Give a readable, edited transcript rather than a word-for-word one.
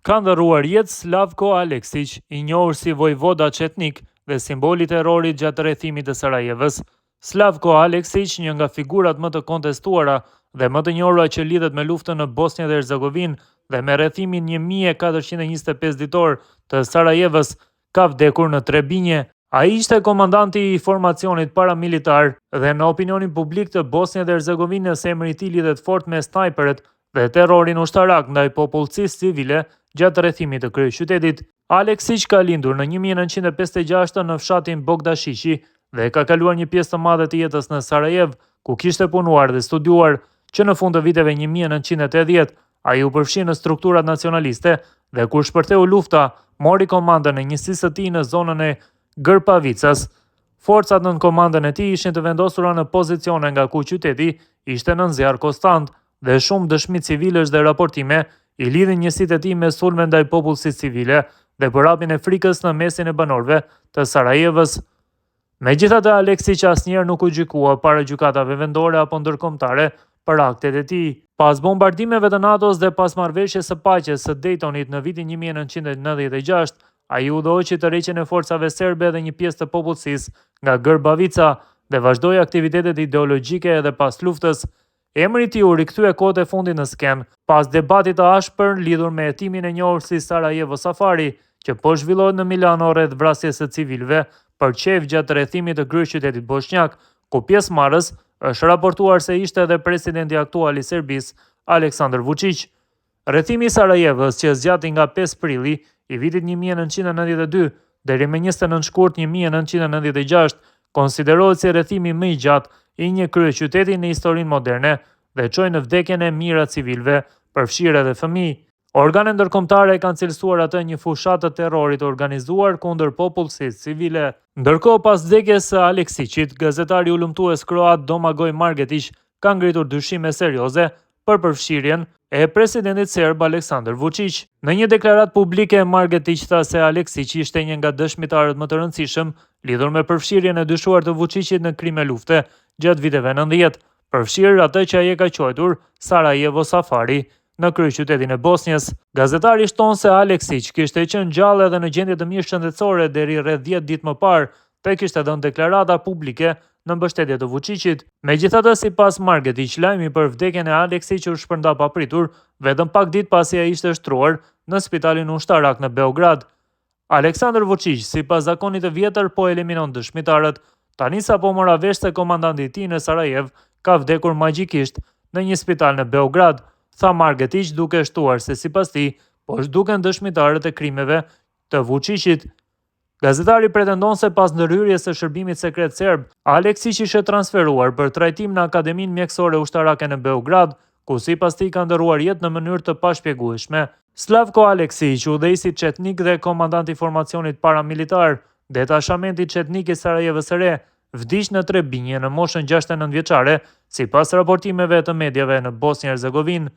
Ka ndërruar jetë Slavko Aleksić, i njohur si vojvoda çetnik dhe simboli i terrorit gjatë rrethimit të Sarajevës. Slavko Aleksić, një nga figurat më të kontestuara dhe më të njohura që lidhet me luftën në Bosnjë dhe Hercegovinë dhe me rrethimin 1425 ditor të Sarajevës, ka vdekur në Trebinje. Ai ishte komandanti i formacionit paramilitar dhe në opinionin publik të Bosnjë dhe Hercegovinës emri i tij lidhet fort me snajperët dhe terrorin ushtarak ndaj popullsisë civile gjatë rrethimit të kryeqytetit. Aleksić ka lindur në 1956 në fshatin Bogdashiqi dhe ka kaluar një pjesë të madhe të jetës në Sarajev, ku kishte punuar dhe studiuar, që në fund të viteve 1980 ai u përfshi në strukturat nacionaliste dhe kur shpërtheu lufta, mori komandën e njësisë së tij në zonën e Gërpavicas. Forcat nën komandën e tij ishin të vendosura në pozicione nga ku qyteti ishte në zjarr konstant dhe shumë dëshmi civilësh dhe raportime i lidhin njësitë e tij me sulme ndaj popullsisë civile dhe për hapjen e frikës në mesin e banorëve të Sarajevës. Megjithatë, Aleksić asnjëherë nuk u gjykua para gjykatave vendore apo ndërkombëtare për aktet e tij. Pas bombardimeve të NATO-s dhe pas marrëveshjes së paqes së Daytonit në vitin 1996, ai udhëhoqi tërheqjen e forcave serbe dhe një pjesë të popullsisë nga Grbavica dhe vazhdoi aktivitetet ideologjike edhe pas luftës. Emri i tij u rikthye kohët e fundit në skenë pas debatit të ashpër lidhur me hetimin e njohur si Sarajevo Safari, që po zhvillohet në Milano rreth vrasjes së civilëve për qef gjatë rrethimit të kryeqytetit bosnjak, ku pjesëmarrës është raportuar se ishte edhe presidenti aktual i Serbisë, Aleksandar Vučić. Rrethimi i Sarajevës, që zgjati nga 5 prilli i vitit 1992 deri me 29 shkurt 1996, konsiderohet si rrethimi më i gjatë i një kryeqyteti në historinë moderne dhe çoi në vdekjen e mijëra civilëve, përfshirë edhe fëmijë. Organet ndërkombëtare kanë cilësuar atë një fushatë të terrorit organizuar kundër popullsisë civile. Ndërkohë, pas vdekjes së Aleksićit, gazetari ulëmtues kroat Domagoj Margetić ka ngritur dyshime serioze për përfshirjen e presidentit serb Aleksandar Vučić. Në një deklaratë publike, Margetić tha se Aleksić ishte një nga dëshmitarët më të rëndësishëm lidhur me përfshirjen e dyshuar të Vučićit në krime lufte gjatë viteve 90, përfshirë atë që ai e ka quajtur Sarajevo Safari në kryeqytetin e Bosnjës. Gazetari shton se Aleksić kishte qenë gjallë edhe në gjendje të mirë shëndetësore deri rreth 10 ditë më parë, te kishte dhënë deklarata publike në mbështetje të Vučićit. Megjithatë, sipas Margetić, lajmi për vdekjen e Aleksić u shpërnda papritur vetëm pak ditë pasi ai ishte shtruar në spitalin ushtarak në Beograd. Aleksandar Vučić, sipas zakonit të vjetër, po eliminon dëshmitarët. Tani sapo mora vesh se komandanti i tij në Sarajev ka vdekur magjikisht në një spital në Beograd, tha Margetić, duke shtuar se sipas tij po zhduken dëshmitarët e krimeve të Vučićit. Gazetari pretendon se pas ndërhyrjes së shërbimit sekret serb, Aleksić ishte transferuar për trajtim në Akademinë Mjekësore Ushtarake në Beograd, ku sipas tij ka ndërruar jetë në mënyrë të pashpjegueshme. Slavko Aleksić, udhëheqësi çetnik dhe komandant i formacionit paramilitar, detashamenti çetnik i Sarajevës së Re, vdiq në Trebinje në moshën 69 vjeçare, sipas raportimeve të mediave në Bosnjë Hercegovinë.